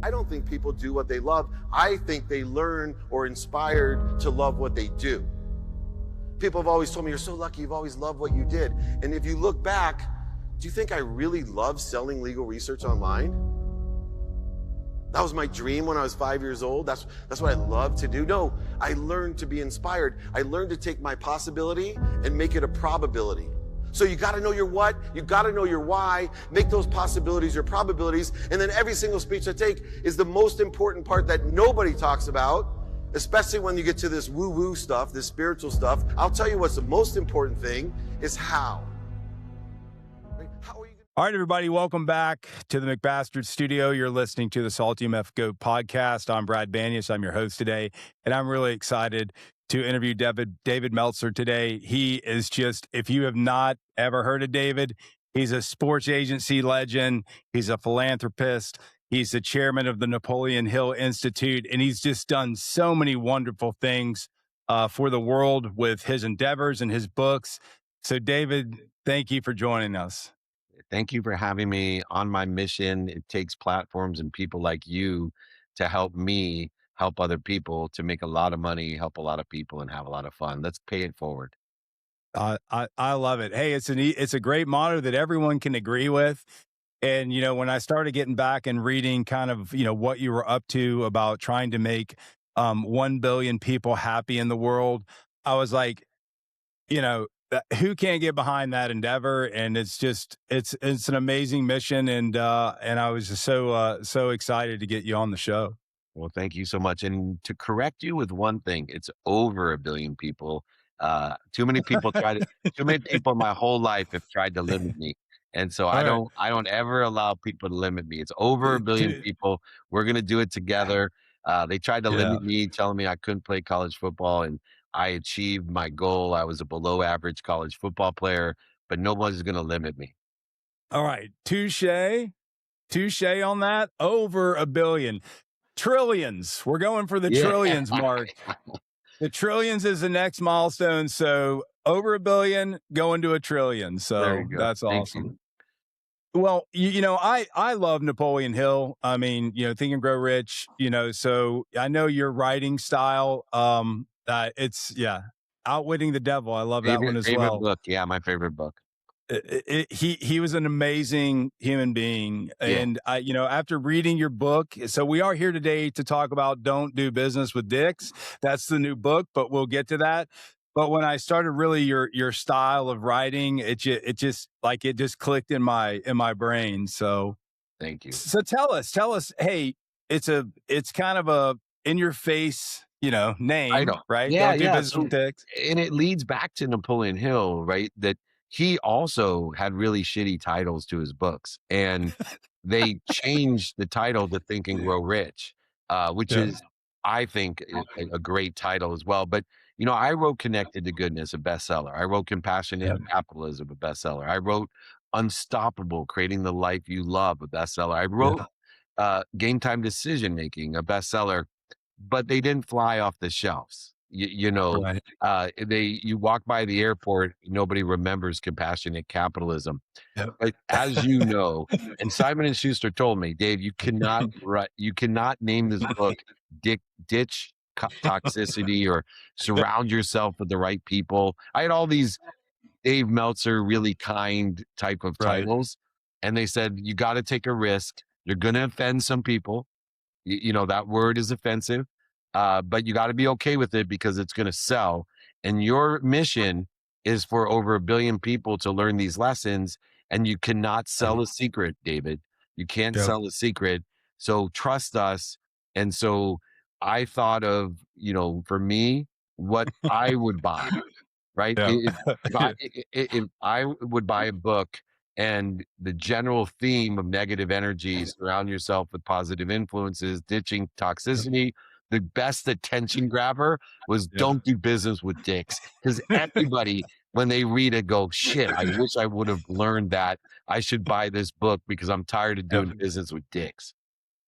I don't think people do what they love. I think they learn or inspired to love what they do. People have always told me, you're so lucky, you've always loved what you did. And if you look back, do you think I really love selling legal research online? That was my dream when I was 5 years old. That's what I love to do. No, I learned to be inspired. I learned to take my possibility and make it a probability. So you got to know your what, you got to know your why, make those possibilities your probabilities, and then every single speech I take is the most important part that nobody talks about, especially when you get to this woo-woo stuff, this spiritual stuff. I'll tell you what's the most important thing is how. Right? How are you? All right, everybody, welcome back to the McBastard Studio. You're listening to the Salty MF podcast. I'm Brad Banias. I'm your host today, and I'm really excited to interview David Meltzer today. He is just, if you have not ever heard of David, he's a sports agency legend. He's a philanthropist. He's the chairman of the Napoleon Hill Institute, and he's just done so many wonderful things for the world with his endeavors and his books. So, David, thank you for joining us. Thank you for having me on my mission. It takes platforms and people like you to help me help other people, to make a lot of money, help a lot of people, and have a lot of fun. Let's pay it forward. I love it. Hey, it's a great motto that everyone can agree with. And, when I started getting back and reading kind of, what you were up to about trying to make 1 billion people happy in the world, I was like, who can't get behind that endeavor? And it's just, it's an amazing mission. And I was just so excited to get you on the show. Well, thank you so much. And to correct you with one thing, it's over 1 billion people. Too many people too many people my whole life have tried to limit me. And so I don't ever allow people to limit me. It's over 1 billion people. We're going to do it together. They tried to limit me, telling me I couldn't play college football, and I achieved my goal. I was a below average college football player, but nobody's going to limit me. All right. Touche on that. Over 1 billion. Trillions. We're going for the trillions mark. The trillions is the next milestone. So over 1 billion, going to 1 trillion. So that's awesome. Well, I love Napoleon Hill. I mean, Think and Grow Rich, so I know your writing style. It's Outwitting the Devil. I love that one as well. Favorite book. Yeah, my favorite book. He was an amazing human being. And after reading your book, so we are here today to talk about Don't Do Business with Dicks. That's the new book, but we'll get to that. But when I started really your style of writing, it just clicked in my brain. So thank you. So tell us, hey, it's kind of a in your face, name, right? Yeah, Don't do business with dicks. And it leads back to Napoleon Hill, right? That he also had really shitty titles to his books, and they changed the title to Think and Grow Rich, which is, I think, a great title as well. But, I wrote Connected to Goodness, a bestseller. I wrote Compassionate Capitalism, a bestseller. I wrote Unstoppable, Creating the Life You Love, a bestseller. I wrote Game Time Decision Making, a bestseller, but they didn't fly off the shelves. You walk by the airport, nobody remembers Compassionate Capitalism. But as you know, and Simon & Schuster told me, Dave, you cannot name this book Ditch Toxicity or Surround Yourself with the Right People. I had all these Dave Meltzer, really kind type of titles, and they said, you got to take a risk. You're going to offend some people. That word is offensive. But you got to be okay with it because it's going to sell. And your mission is for over 1 billion people to learn these lessons. And you cannot sell a secret, David. You can't sell a secret. So trust us. And so I thought of, for me, what I would buy, right? If I would buy a book and the general theme of negative energy, surround yourself with positive influences, ditching toxicity, the best attention grabber was Don't Do Business with Dicks. Because everybody, when they read it, go, shit, I wish I would have learned that. I should buy this book because I'm tired of doing business with dicks.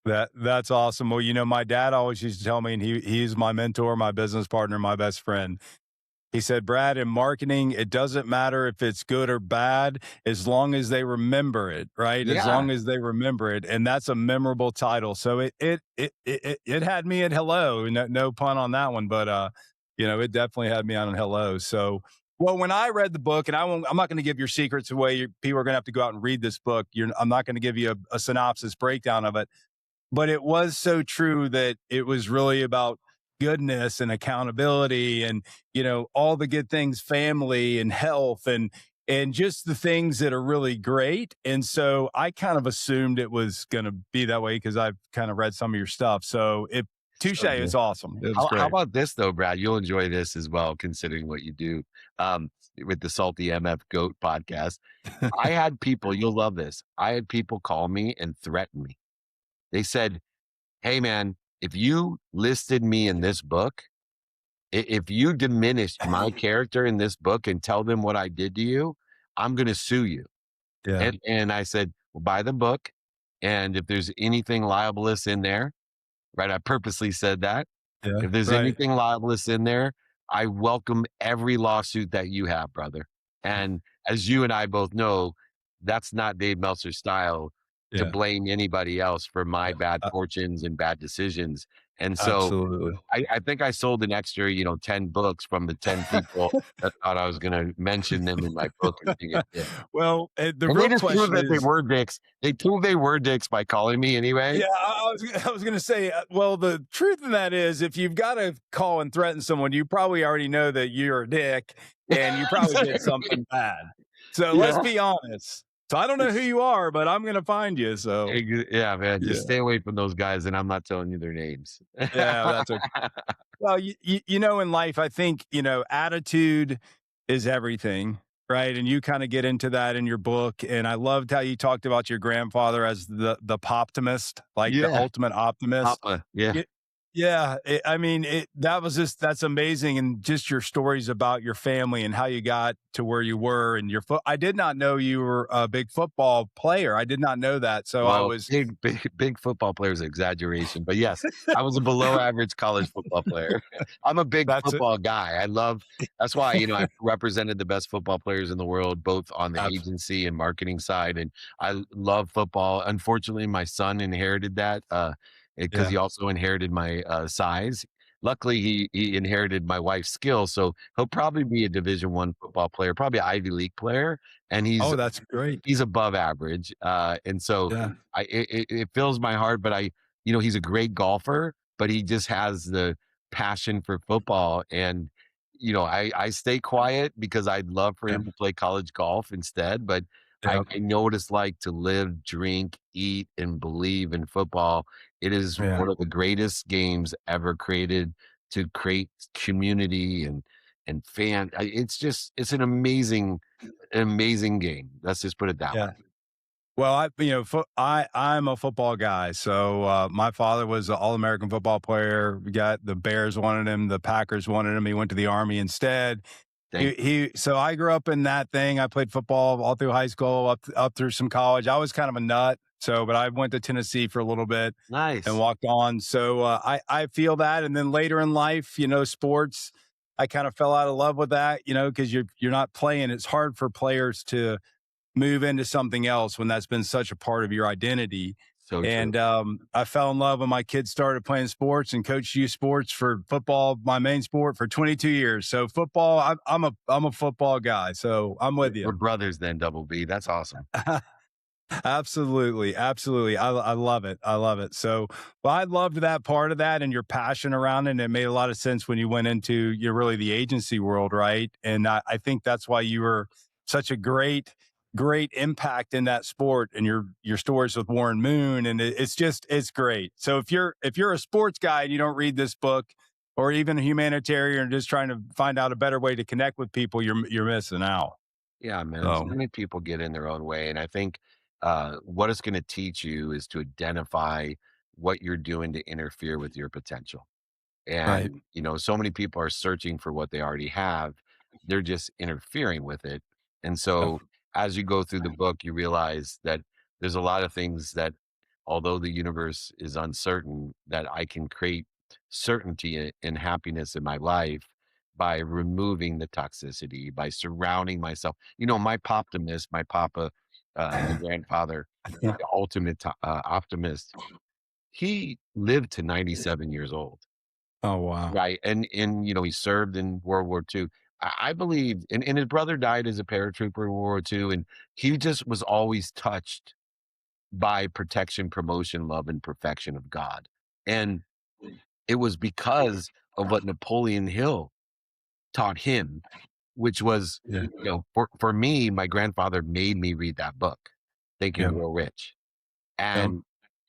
That's awesome. Well, my dad always used to tell me, and he's my mentor, my business partner, my best friend. He said, Brad, in marketing, it doesn't matter if it's good or bad, as long as they remember it, right? As Yeah. long as they remember it. And that's a memorable title. So it had me at hello. No pun on that one, but it definitely had me on hello. So well, when I read the book, and I'm not going to give your secrets away. People are going to have to go out and read this book. I'm not going to give you a synopsis breakdown of it, but it was so true that it was really about goodness and accountability and all the good things, family and health and just the things that are really great. And so I kind of assumed it was going to be that way because I've kind of read some of your stuff. So touche, So it's good. awesome. It was How great. about this though, Brad? You'll enjoy this as well, considering what you do um, with the Salty MF Goat podcast. I had people, you'll love this. I had people call me and threaten me. They said, hey man, if you listed me in this book, if you diminished my character in this book and tell them what I did to you, I'm going to sue you. Yeah. And I said, well, buy the book. And if there's anything libelous in there, right? I purposely said that. Yeah. If there's Right. anything libelous in there, I welcome every lawsuit that you have, brother. And as you and I both know, that's not Dave Meltzer's style to Yeah. blame anybody else for my bad Uh, fortunes and bad decisions. And so absolutely. I think I sold an extra, 10 books from the 10 people that thought I was going to mention them in my book and being a dick. Well, the And they real just proved question that they is, were dicks. They proved they were dicks by calling me anyway. yeah, I was going to say, well, the truth of that is, if you've got to call and threaten someone, you probably already know that you're a dick and you probably did something bad. So let's Yeah. be honest. So I don't know who you are, but I'm going to find you. So Yeah, man, yeah, just stay away from those guys, and I'm not telling you their names. yeah, that's okay. Well, in life, I think, attitude is everything, right? And you kind of get into that in your book. And I loved how you talked about your grandfather as the poptimist, like the Yeah, ultimate optimist. Papa, yeah. Y Yeah, that's amazing, and just your stories about your family and how you got to where you were and I did not know you were a big football player. I did not know that, so I Well, was big football player is an exaggeration, but yes, I was a below average college football player. I'm a big that's it. football guy. That's why, I represented the best football players in the world, both on the Abs agency and marketing side, and I love football. Unfortunately, my son inherited that, because Yeah. he also inherited my, size. Luckily, he inherited my wife's skill, so he'll probably be a Division I football player, probably an Ivy League player, and Oh, that's great. he's above average. And so Yeah, it fills my heart, but he's a great golfer, but he just has the passion for football. And, I stay quiet because I'd love for yeah, him to play college golf instead. But yeah, I know what it's like to live, drink, eat, and believe in football. It is yeah, one of the greatest games ever created to create community and it's an amazing game. Let's just put it that way. yeah. Well, I'm a football guy. So my father was an All-American football player. We got the Bears wanted him, the Packers wanted him. He went to the Army instead. Thank you. So I grew up in that thing. I played football all through high school, up through some college. I was kind of a nut. So, but I went to Tennessee for a little bit and Nice. walked on. So I feel that. And then later in life, sports, I kind of fell out of love with that, because you're not playing. It's hard for players to move into something else when that's been such a part of your identity. So true. And I fell in love when my kids started playing sports and coached youth sports for football, my main sport, for 22 years. So football, I'm a football guy. So I'm with We're you. brothers then, Double B. That's awesome. Absolutely, absolutely. I love it. I love it. So, well, I loved that part of that and your passion around it. And it made a lot of sense when you went into really the agency world, right? And I think that's why you were such a great impact in that sport and your stories with Warren Moon. And it's great. So if you're a sports guy and you don't read this book, or even a humanitarian or just trying to find out a better way to connect with people, you're missing out. Yeah, man. So So many people get in their own way. And I think what it's going to teach you is to identify what you're doing to interfere with your potential. right. And, so many people are searching for what they already have. They're just interfering with it. And Yep. so as you go through the book, you realize that there's a lot of things that, although the universe is uncertain, that I can create certainty and happiness in my life by removing the toxicity, by surrounding myself. You know, my poptimist, my papa, my grandfather, Yeah. the ultimate optimist, he lived to 97 years old. Oh, wow. Right, and, you know, he served in World War II. I believe and his brother died as a paratrooper in World War II, and he just was always touched by protection, promotion, love, and perfection of God, and it was because of what Napoleon Hill taught him, which was, Yeah. you know, for me, my grandfather made me read that book, Think and Yeah. Grow Rich, Yeah. and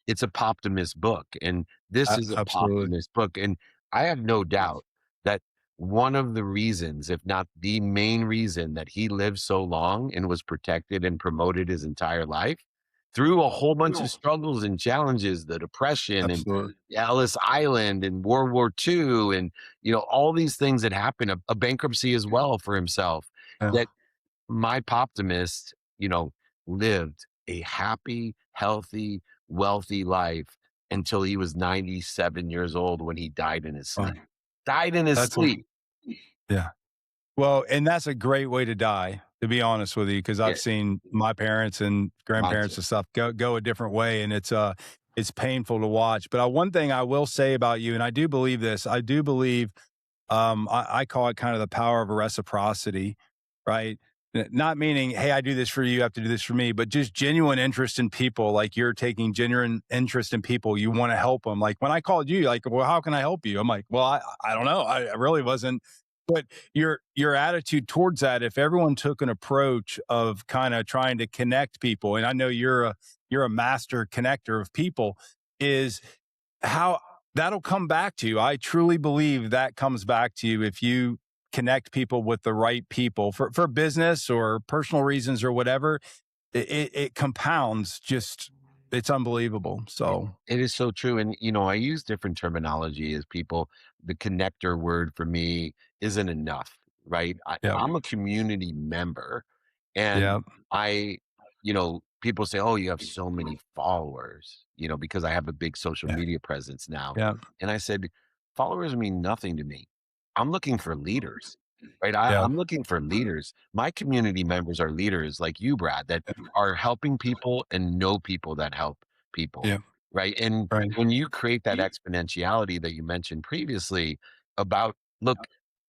it's a Poptimist book, and this is a Absolutely. Poptimist book, and I have no doubt that one of the reasons, if not the main reason that he lived so long and was protected and promoted his entire life through a whole bunch of struggles and challenges, the depression and Absolutely. Ellis Island and World War II and, you know, all these things that happened, a bankruptcy as well for himself, Yeah. that my Poptimist, you know, lived a happy, healthy, wealthy life until he was 97 years old when he died in his Wow. sleep. Died in his That's a sleep. yeah. Well, and that's a great way to die, to be honest with you, because Yeah, I've seen my parents and mine grandparents too. and stuff go a different way, and it's painful to watch. But one thing I will say about you, and I do believe this, I do believe I call it kind of the power of reciprocity, right? Not meaning, hey, I do this for you, you have to do this for me, but just genuine interest in people. Like you're taking genuine interest in people. You want to help them. Like when I called you, like, well, how can I help you? I'm like, well, I don't know. I really wasn't. But your attitude towards that, if everyone took an approach of kind of trying to connect people, and I know you're a master connector of people, is how that'll come back to you. I truly believe that comes back to you if you connect people with the right people for business or personal reasons or whatever. It compounds. Just it's unbelievable. So It is so true. And, you know, I use different terminology as people. The connector word for me isn't enough, right? yeah, I'm a community member and yeah, I, you know, people say, oh, you have so many followers, you know, because I have a big social yeah, media presence now. yeah, And I said, followers mean nothing to me. I'm looking for leaders, right? yeah, I'm looking for leaders. My community members are leaders like you, Brad, that are helping people and know people that help people, yeah, right? And right, when you create that exponentiality that you mentioned previously about, look,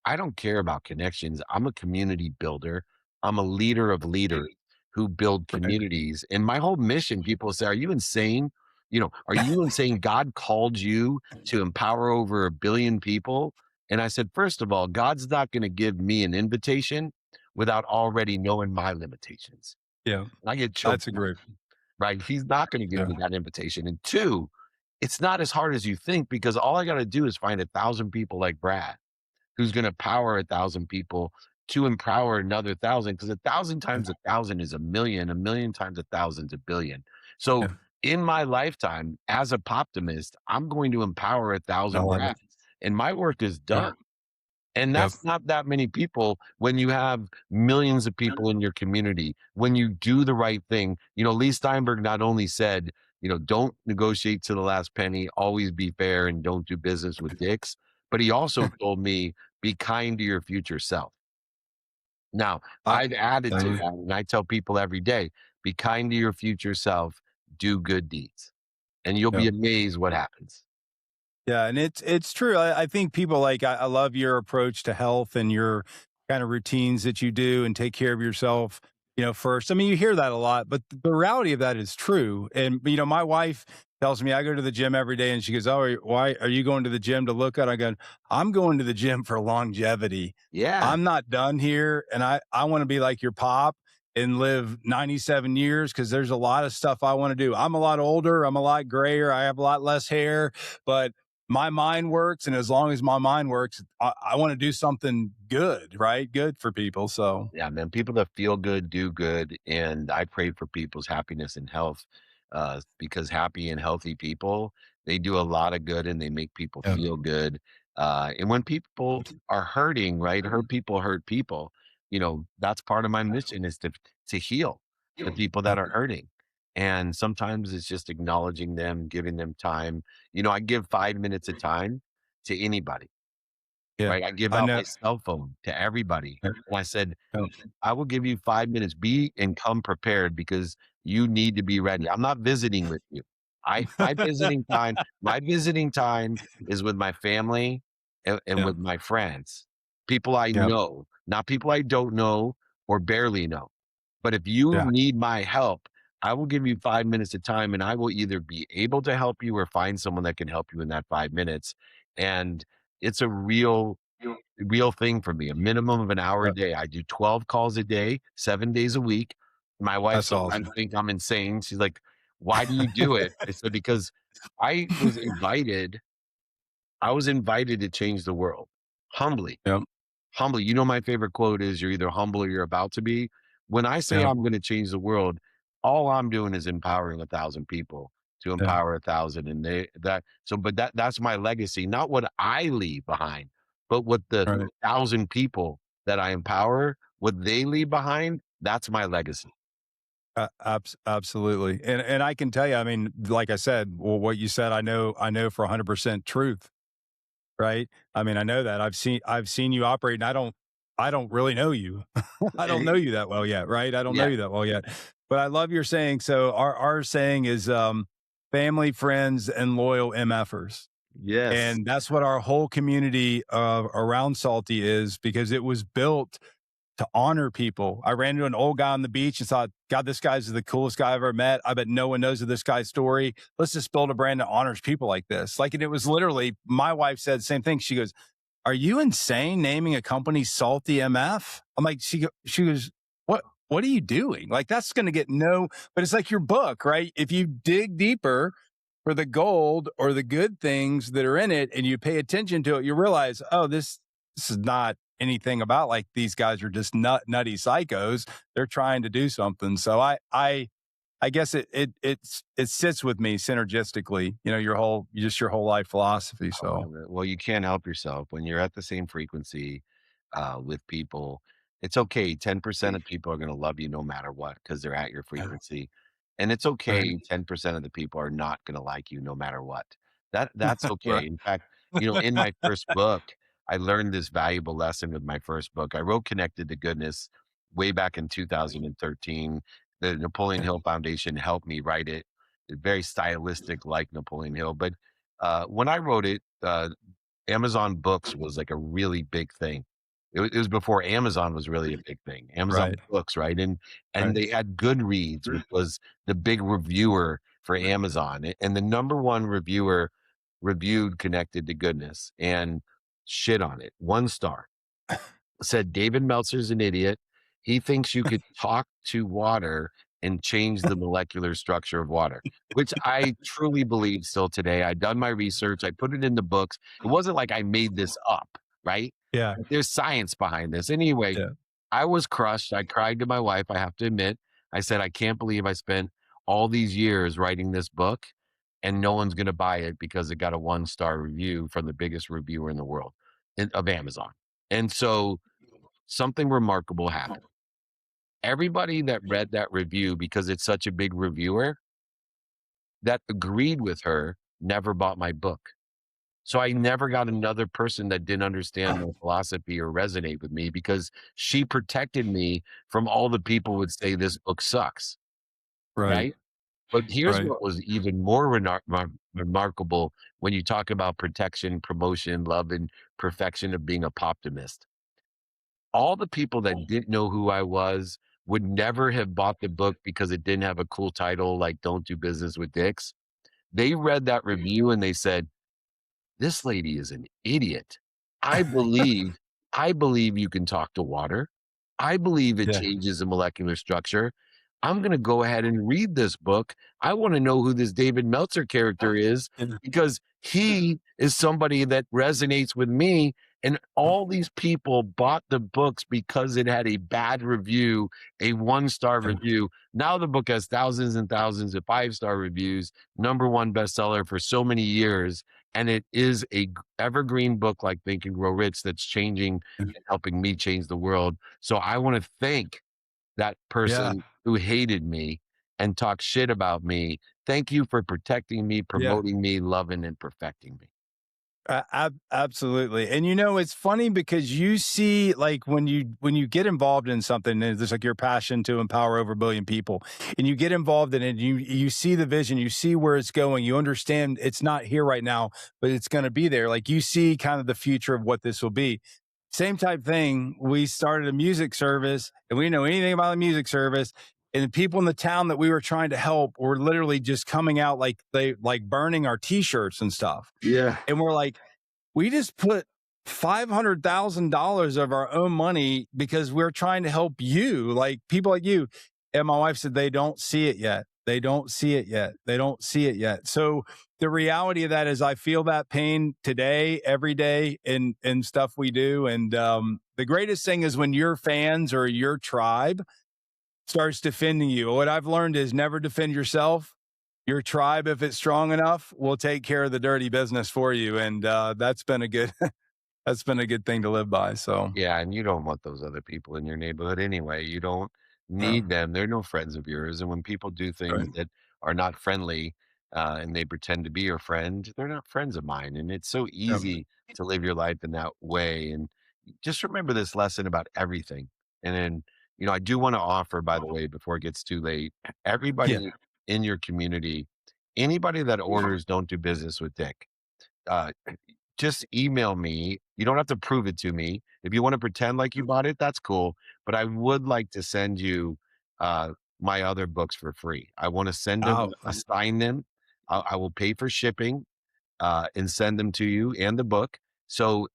I don't care about connections. I'm a community builder. I'm a leader of leaders who build right, communities. And my whole mission, people say, are you insane? You know, are you insane? God called you to empower over 1 billion people. And I said, first of all, God's not going to give me an invitation without already knowing my limitations. yeah. And I get choked That's a up, great, right? He's not going to give yeah, me that invitation. And two, it's not as hard as you think because all I got to do is find 1,000 people like Brad who's going to power 1,000 people to empower another 1,000 because 1,000 yeah, times 1,000 is a million times 1,000 is a billion. So yeah. in my lifetime as a poptimist, I'm going to empower a I thousand love it. Brads and my work is Yep, done. And yep, that's not that many people when you have millions of people in your community. When you do the right thing, you know, Leigh Steinberg not only said, you know, don't negotiate to the last penny, always be fair and don't do business with dicks. But he also told me, be kind to your future self. Now, I, I've added to yeah, that, and I tell people every day, be kind to your future self, do good deeds, and you'll yeah. be amazed what happens. Yeah, and it's true. I think people like I love your approach to health and your kind of routines that you do and take care of yourself, first. I mean, you hear that a lot, but the reality of that is true. And my wife tells me I go to the gym every day and she goes, "Oh, why are you going to the gym to look at?" I go, "I'm going to the gym for longevity. Yeah. I'm not done here and I want to be like your pop and live 97 years because there's a lot of stuff I want to do. I'm a lot older, I'm a lot grayer, I have a lot less hair, but my mind works, and as long as my mind works, I want to do something good, right? Good for people. So, Yeah, man. People that feel good do good, and I pray for people's happiness and health, because happy and healthy people they do a lot of good and they make people yeah, feel good. And when people are hurting, right? Hurt people hurt people. You know, that's part of my mission is to heal the people yeah, that are hurting. And sometimes it's just acknowledging them, giving them time. You know, I give 5 minutes of time to anybody Yeah. right? I give I out know. my cell phone to everybody. Yeah. And I said, Yeah. I will give you 5 minutes. Be and come prepared because you need to be ready. I'm not visiting with you. My visiting time is with my family and Yeah. with my friends, people I Yeah. know, not people I don't know or barely know. But if you Yeah. need my help, I will give you 5 minutes of time and I will either be able to help you or find someone that can help you in that 5 minutes. And it's a real thing for me, a minimum of an hour a day. I do 12 calls a day, 7 days a week. My wife That's sometimes awesome. thinks I'm insane. She's like, why do you do it? I said, because I was invited, I was invited to change the world humbly. Yep. Humbly. You know, my favorite quote is you're either humble or you're about to be. When I say Yeah. I'm going to change the world, all I'm doing is empowering 1,000 people to Yeah. empower 1,000. And but that's my legacy, not what I leave behind, but what the Right. 1,000 people that I empower, what they leave behind, that's my legacy. Absolutely. And I can tell you, I mean, like I said, well, what you said, I know for 100% truth, right? I mean, I know that I've seen you operate and I don't really know you. I don't know you that well yet, right? I don't know Yeah. you that well yet. But I love your saying. So our saying is family, friends, and loyal MFers. Yes. And that's what our whole community around Salty is because it was built to honor people. I ran into an old guy on the beach and thought, God, this guy's the coolest guy I've ever met. I bet no one knows of this guy's story. Let's just build a brand that honors people like this. Like, and it was literally, my wife said the same thing. She goes, are you insane naming a company Salty MF? I'm like, she goes, what are you doing? Like, that's going to get no, but it's like your book, right? If you dig deeper for the gold or the good things that are in it and you pay attention to it, you realize, oh, this is not anything about like these guys are just nutty psychos. They're trying to do something. So I guess it sits with me synergistically, your whole life philosophy. I So love it. Well, you can't help yourself when you're at the same frequency with people. It's okay. 10% of people are going to love you no matter what because they're at your yeah, frequency. And it's right, okay. 10% of the people are not going to like you no matter what. That's right, okay. In fact, in my first book, I learned this valuable lesson with my first book. I wrote Connected to Goodness way back in 2013. The Napoleon yeah, Hill Foundation helped me write it. It's very stylistic, like Napoleon Hill, but when I wrote it, Amazon Books was like a really big thing. It was before Amazon was really a big thing. Amazon right, Books, right? And right, they had Goodreads, which was the big reviewer for Amazon, and the number one reviewer reviewed Connected to Goodness and shit on it. 1 star said David Meltzer's an idiot. He thinks you could talk to water and change the molecular structure of water, which I truly believe still today. I've done my research, I put it in the books. It wasn't like I made this up, right? yeah, There's science behind this. Anyway, yeah, I was crushed. I cried to my wife, I have to admit. I said, I can't believe I spent all these years writing this book and no one's going to buy it because it got a 1 star review from the biggest reviewer in the world of Amazon. And so something remarkable happened. Everybody that read that review, because it's such a big reviewer, that agreed with her never bought my book. So I never got another person that didn't understand my philosophy or resonate with me because she protected me from all the people would say this book sucks, right, right? But here's right, what was even more remarkable when you talk about protection, promotion, love, and perfection of being a optimist. All the people that didn't know who I was would never have bought the book because it didn't have a cool title like Don't Do Business with Dicks. They read that review and they said, this lady is an idiot. I believe, I believe you can talk to water. I believe it yeah, changes the molecular structure. I'm going to go ahead and read this book. I want to know who this David Meltzer character is yeah, because he is somebody that resonates with me. And all these people bought the books because it had a bad review, a 1 star yeah, review. Now the book has thousands and thousands of 5 star reviews, number one bestseller for so many years. And it is a evergreen book like Think and Grow Rich that's changing and helping me change the world. So I want to thank that yeah, person who hated me and talked shit about me. Thank you for protecting me, yeah. promoting me, loving and perfecting me. Absolutely. And it's funny because you see, like, when you get involved in something, and there's like your passion to empower over 1 billion people, and you get involved in it, you see the vision, you see where it's going, you understand it's not here right now, but it's going to be there. Like, you see kind of the future of what this will be. Same type thing. We started a music service, and we didn't know anything about the music service. And the people in the town that we were trying to help were literally just coming out, like, they like burning our t-shirts and stuff. Yeah. And we're like, we just put $500,000 of our own money because we're trying to help you, like people like you. And my wife said, they don't see it yet. They don't see it yet. They don't see it yet. So the reality of that is I feel that pain today, every day in stuff we do. And the greatest thing is when your fans or your tribe starts defending you. What I've learned is never defend yourself. Your tribe, if it's strong enough, will take care of the dirty business for you. And that's been a good thing to live by. So Yeah, and you don't want those other people in your neighborhood anyway. You don't need them. They're no friends of yours. And when people do things right. that are not friendly, and they pretend to be your friend, they're not friends of mine. And it's so Yep. easy to live your life in that way. And just remember this lesson about everything. And then, I do want to offer, by the way, before it gets too late, Yeah. everybody in your community, anybody that orders Don't Do Business with Dick, uh, just email me. You don't have to prove it to me. If you want to pretend like you bought it, that's cool. But I would like to send you uh, my other books for free. I want to send them, Oh, assign them. I will pay for shipping, and send them to you and the book. So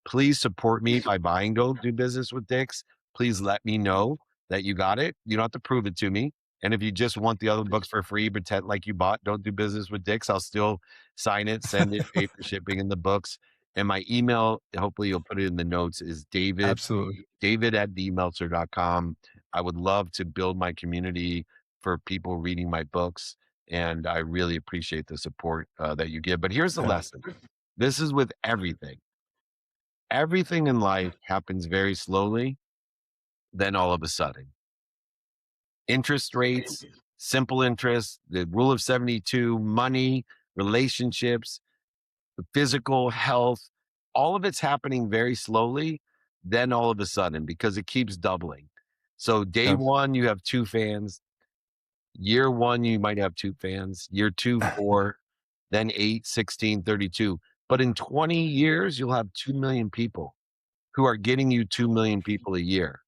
please support me by buying Don't Do Business with Dicks. Please let me know that you got it. You don't have to prove it to me. And if you just want the other books for free, pretend like you bought Don't Do Business with Dicks, I'll still sign it, send it, pay for shipping and the books. And my email, hopefully you'll put it in the notes, is absolutely. david@dmeltzer.com. I would love to build my community for people reading my books. And I really appreciate the support that you give. But here's the Yeah. lesson. This is with everything. Everything in life happens very slowly, then all of a sudden. Interest rates, simple interest, the rule of 72, money, relationships, the physical health, all of it's happening very slowly, then all of a sudden, because it keeps doubling. So day Yeah. one, you have 2 fans. Year one, you might have 2 fans. Year two, 4, then 8, 16, 32. But in 20 years, you'll have 2 million people who are getting you 2 million people a year.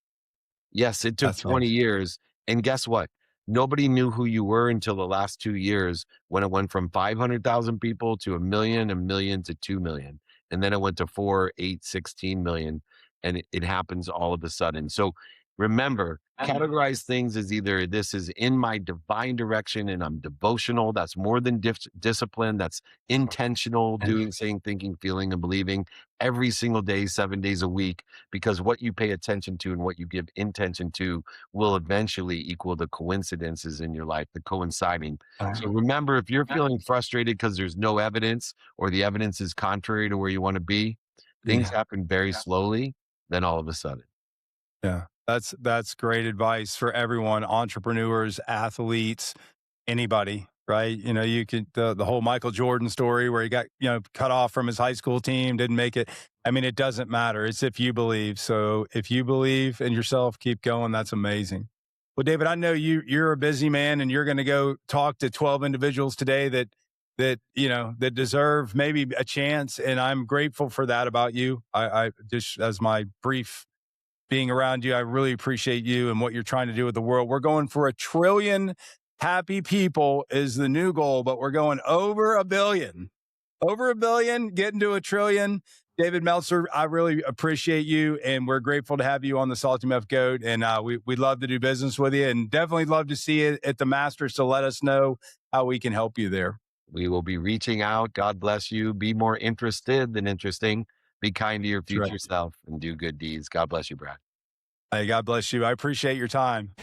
Yes, it took That's 20 awesome. years. And guess what? Nobody knew who you were until the last 2 years when it went from 500,000 people to a million to 2 million. And then it went to 4, 8, 16 million. And it happens all of a sudden. So remember, categorize things as either this is in my divine direction and I'm devotional. That's more than discipline. That's intentional, doing, saying, thinking, feeling, and believing every single day, 7 days a week, because what you pay attention to and what you give intention to will eventually equal the coincidences in your life, the coinciding. So remember, if you're feeling frustrated because there's no evidence or the evidence is contrary to where you want to be, things Yeah. happen very slowly, then all of a sudden. Yeah. That's great advice for everyone, entrepreneurs, athletes, anybody, right? You could the whole Michael Jordan story where he got, cut off from his high school team, didn't make it. I mean, it doesn't matter. It's if you believe. So if you believe in yourself, keep going. That's amazing. Well, David, I know you're a busy man and you're going to go talk to 12 individuals today that deserve maybe a chance. And I'm grateful for that about you. I just, as my brief being around you, I really appreciate you and what you're trying to do with the world. We're going for 1 trillion happy people is the new goal, but we're going over 1 billion. Over 1 billion, getting to 1 trillion. David Meltzer, I really appreciate you, and we're grateful to have you on the Salty Meth Goat, and we'd love to do business with you, and definitely love to see you at the Masters, so let us know how we can help you there. We will be reaching out. God bless you. Be more interested than interesting. Be kind to your That's right. future self and do good deeds. God bless you, Brad. Hey, God bless you. I appreciate your time.